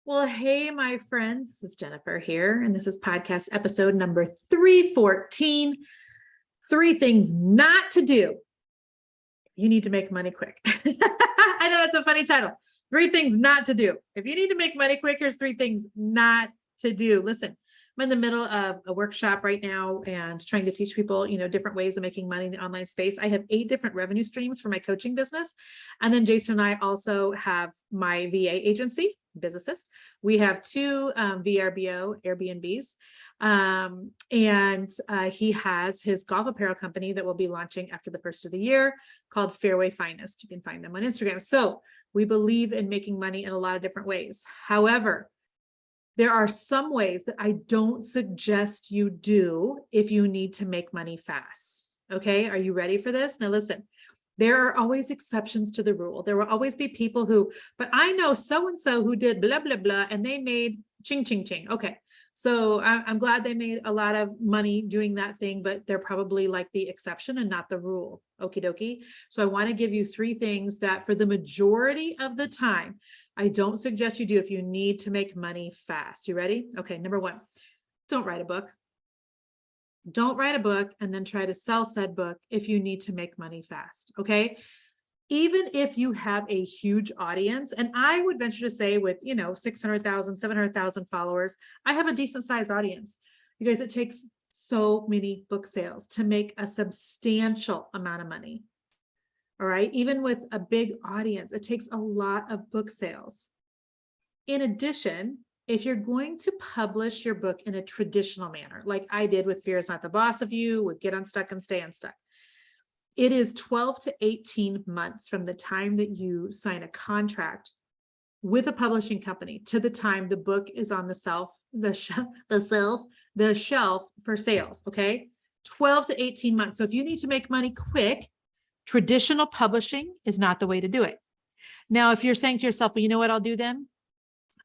Well, hey, my friends, this is Jennifer here, and this is podcast episode number 314. Three things not to do. You need to make money quick. I know that's a funny title. Three things not to do. If you need to make money quick, here's three things not to do. Listen, I'm in the middle of a workshop right now and trying to teach people, different ways of making money in the online space. I have 8 different revenue streams for my coaching business. And then Jason and I also have my VA agency, Businessist. We have 2 VRBO Airbnbs. He has his golf apparel company that will be launching after the first of the year called Fairway Finest. You can find them on Instagram. So we believe in making money in a lot of different ways. However, there are some ways that I don't suggest you do if you need to make money fast. Okay, are you ready for this? Now listen, there are always exceptions to the rule. There will always be people who, but I know so-and-so who did blah, blah, blah, and they made ching, ching, ching. Okay, so I'm glad they made a lot of money doing that thing, but they're probably like the exception and not the rule. Okie dokie. So I want to give you 3 things that for the majority of the time, I don't suggest you do if you need to make money fast. You ready? Okay, number 1, don't write a book. Don't write a book and then try to sell said book if you need to make money fast, okay? Even if you have a huge audience, and I would venture to say with, 600,000, 700,000 followers, I have a decent sized audience. You guys, it takes so many book sales to make a substantial amount of money. All right. Even with a big audience, it takes a lot of book sales. In addition, if you're going to publish your book in a traditional manner, like I did with Fear is Not the Boss of You, with Get Unstuck and Stay Unstuck, it is 12 to 18 months from the time that you sign a contract with a publishing company to the time the book is on the shelf for sales. Okay. 12 to 18 months. So if you need to make money quick, traditional publishing is not the way to do it. Now, if you're saying to yourself, well, you know what I'll do then?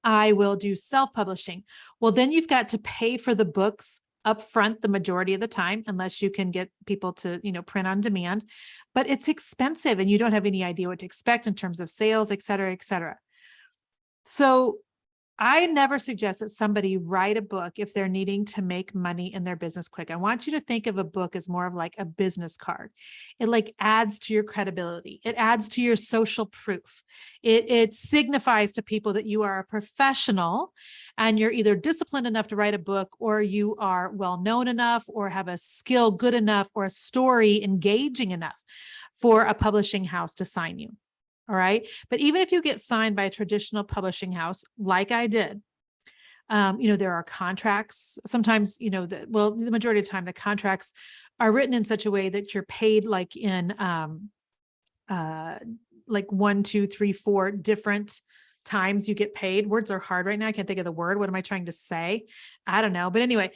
I will do self-publishing. Well, then you've got to pay for the books upfront the majority of the time, unless you can get people to, print on demand, but it's expensive and you don't have any idea what to expect in terms of sales, et cetera, et cetera. So I never suggest that somebody write a book if they're needing to make money in their business quick. I want you to think of a book as more of like a business card. It like adds to your credibility. It adds to your social proof. It signifies to people that you are a professional and you're either disciplined enough to write a book, or you are well-known enough, or have a skill good enough, or a story engaging enough for a publishing house to sign you. All right. But even if you get signed by a traditional publishing house, like I did, there are contracts. Sometimes, the majority of the time, the contracts are written in such a way that you're paid like in like 1, 2, 3, 4 different times you get paid. Words are hard right now. I can't think of the word. What am I trying to say? I don't know. But anyway,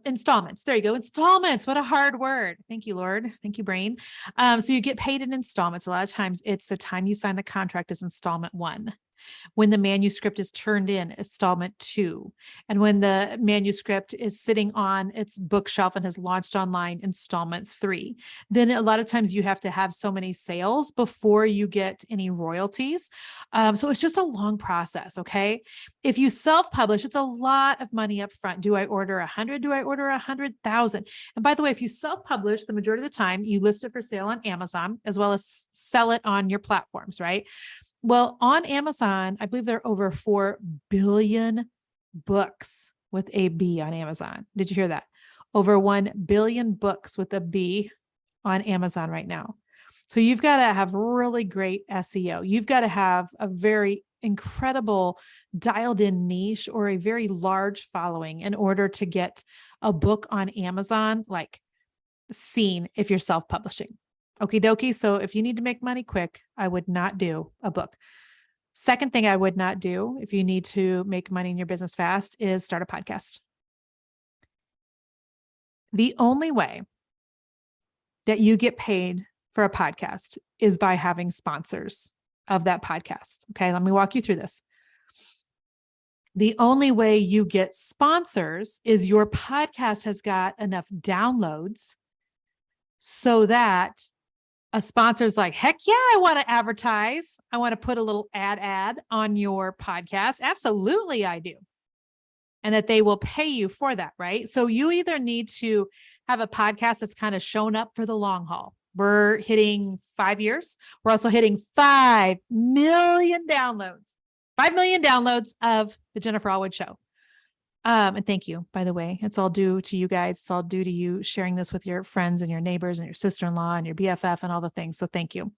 installments. There you go. Installments. What a hard word. Thank you, Lord. Thank you, brain. So you get paid in installments. A lot of times it's the time you sign the contract is installment 1. When the manuscript is turned in, installment 2. And when the manuscript is sitting on its bookshelf and has launched online, installment 3. Then a lot of times you have to have so many sales before you get any royalties. So it's just a long process. Okay. If you self-publish, it's a lot of money up front. Do I order 100? Do I order 100,000? And by the way, if you self-publish, the majority of the time you list it for sale on Amazon as well as sell it on your platforms, right? Well, on Amazon, I believe there are over 4 billion books with a B on Amazon. Did you hear that? Over 1 billion books with a B on Amazon right now. So you've got to have really great SEO. You've got to have a very incredible dialed in niche or a very large following in order to get a book on Amazon, like seen if you're self-publishing. Okie dokie. So if you need to make money quick, I would not do a book. Second thing I would not do if you need to make money in your business fast is start a podcast. The only way that you get paid for a podcast is by having sponsors of that podcast. Okay, let me walk you through this. The only way you get sponsors is your podcast has got enough downloads so that a sponsor's like, heck yeah, I want to advertise. I want to put a little ad on your podcast. Absolutely, I do. And that they will pay you for that, right? So you either need to have a podcast that's kind of shown up for the long haul. We're hitting 5 years. We're also hitting 5 million downloads, 5 million downloads of the Jennifer Allwood Show. And thank you, by the way. It's all due to you guys. It's all due to you sharing this with your friends and your neighbors and your sister-in-law and your BFF and all the things. So thank you.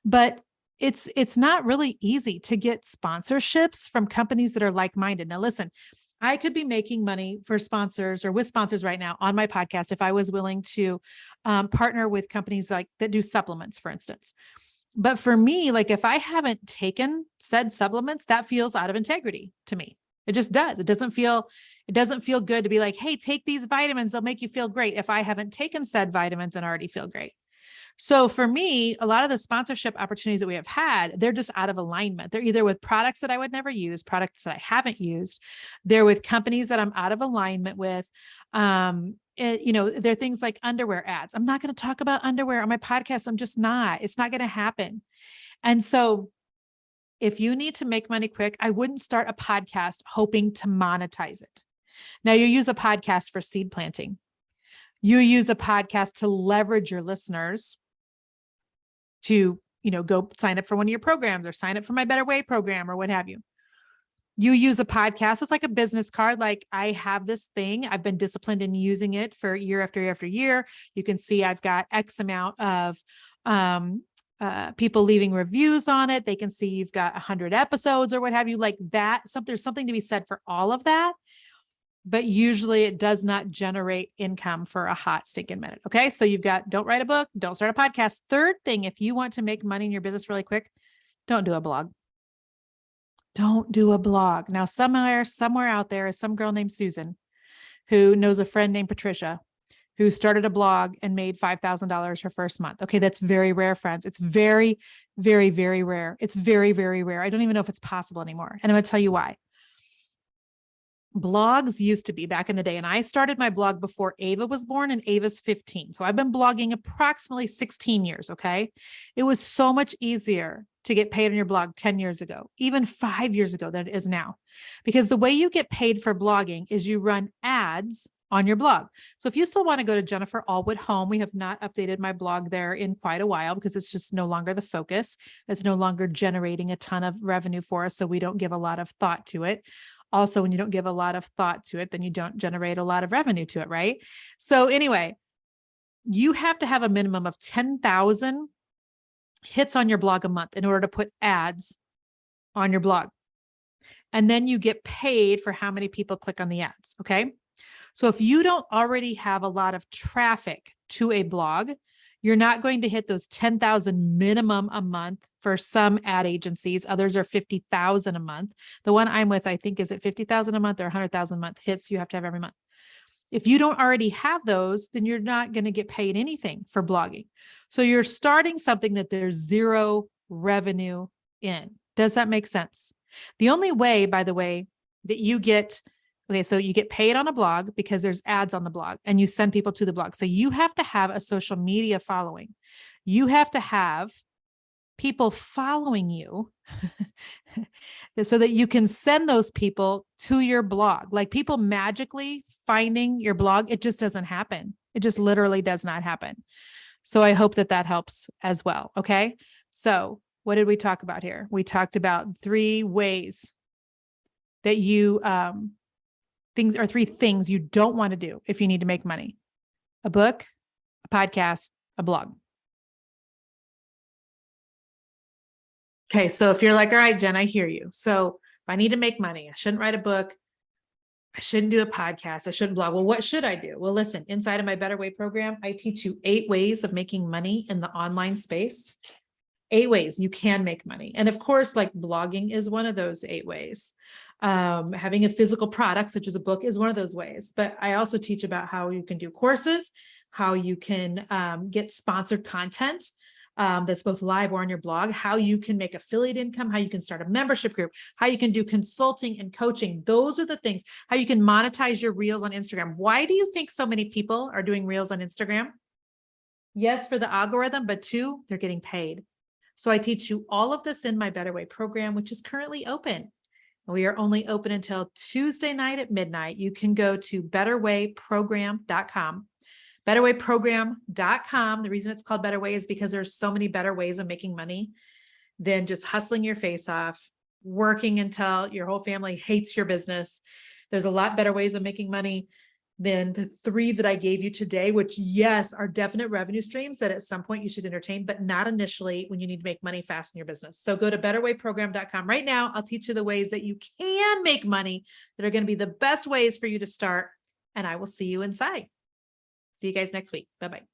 But it's not really easy to get sponsorships from companies that are like-minded. Now, listen, I could be making money for sponsors or with sponsors right now on my podcast if I was willing to partner with companies like that do supplements, for instance. But for me, like if I haven't taken said supplements, that feels out of integrity to me. It just does. It doesn't feel good to be like, hey, take these vitamins. They'll make you feel great if I haven't taken said vitamins and already feel great. So for me, a lot of the sponsorship opportunities that we have had, they're just out of alignment. They're either with products that I would never use, products that I haven't used. They're with companies that I'm out of alignment with. They're things like underwear ads. I'm not going to talk about underwear on my podcast. I'm just not. It's not going to happen. And so if you need to make money quick, I wouldn't start a podcast hoping to monetize it. Now you use a podcast for seed planting. You use a podcast to leverage your listeners to, go sign up for one of your programs or sign up for my Better Way program or what have you. You use a podcast. It's like a business card. Like I have this thing. I've been disciplined in using it for year after year after year. You can see I've got X amount of people leaving reviews on it. They can see you've got 100 episodes or what have you, like that. There's something to be said for all of that, but usually it does not generate income for a hot stinking minute. Okay. So you've got, don't write a book, don't start a podcast. Third thing, if you want to make money in your business really quick, don't do a blog. Don't do a blog. Now, somewhere out there is some girl named Susan who knows a friend named Patricia who started a blog and made $5,000 her first month. Okay. That's very rare, friends. It's very, very, very rare. It's very, very rare. I don't even know if it's possible anymore. And I'm going to tell you why. Blogs used to be back in the day, and I started my blog before Ava was born, and Ava's 15. So I've been blogging approximately 16 years. Okay. It was so much easier to get paid on your blog 10 years ago, even 5 years ago than it is now, because the way you get paid for blogging is you run ads on your blog. So if you still want to go to Jennifer Allwood Home, we have not updated my blog there in quite a while because it's just no longer the focus. It's no longer generating a ton of revenue for us. So we don't give a lot of thought to it. Also, when you don't give a lot of thought to it, then you don't generate a lot of revenue to it, right? So anyway, you have to have a minimum of 10,000 hits on your blog a month in order to put ads on your blog. And then you get paid for how many people click on the ads, okay? So if you don't already have a lot of traffic to a blog, you're not going to hit those 10,000 minimum a month for some ad agencies. Others are 50,000 a month. The one I'm with, I think, is at 50,000 a month or 100,000 a month hits you have to have every month. If you don't already have those, then you're not going to get paid anything for blogging. So you're starting something that there's zero revenue in. Does that make sense? The only way, by the way, that you get okay, so you get paid on a blog because there's ads on the blog and you send people to the blog. So you have to have a social media following. You have to have people following you so that you can send those people to your blog. Like people magically finding your blog, it just doesn't happen. It just literally does not happen. So I hope that that helps as well. Okay. So what did we talk about here? We talked about 3 ways that you, three things you don't want to do if you need to make money: a book, a podcast, a blog. Okay. So if you're like, all right, Jen, I hear you. So if I need to make money, I shouldn't write a book. I shouldn't do a podcast. I shouldn't blog. Well, what should I do? Well, listen, inside of my Better Way program, I teach you 8 ways of making money in the online space. 8 ways you can make money. And of course, like blogging is one of those 8 ways. Having a physical product, such as a book, is one of those ways. But I also teach about how you can do courses, how you can get sponsored content that's both live or on your blog, how you can make affiliate income, how you can start a membership group, how you can do consulting and coaching. Those are the things, how you can monetize your reels on Instagram. Why do you think so many people are doing reels on Instagram? Yes, for the algorithm, but two, they're getting paid. So I teach you all of this in my Better Way program, which is currently open. We are only open until Tuesday night at midnight. You can go to betterwayprogram.com. Betterwayprogram.com. The reason it's called Better Way is because there's so many better ways of making money than just hustling your face off, working until your whole family hates your business. There's a lot better ways of making money than the three that I gave you today, which, yes, are definite revenue streams that at some point you should entertain, but not initially when you need to make money fast in your business. So go to betterwayprogram.com right now. I'll teach you the ways that you can make money that are going to be the best ways for you to start. And I will see you inside. See you guys next week. Bye-bye.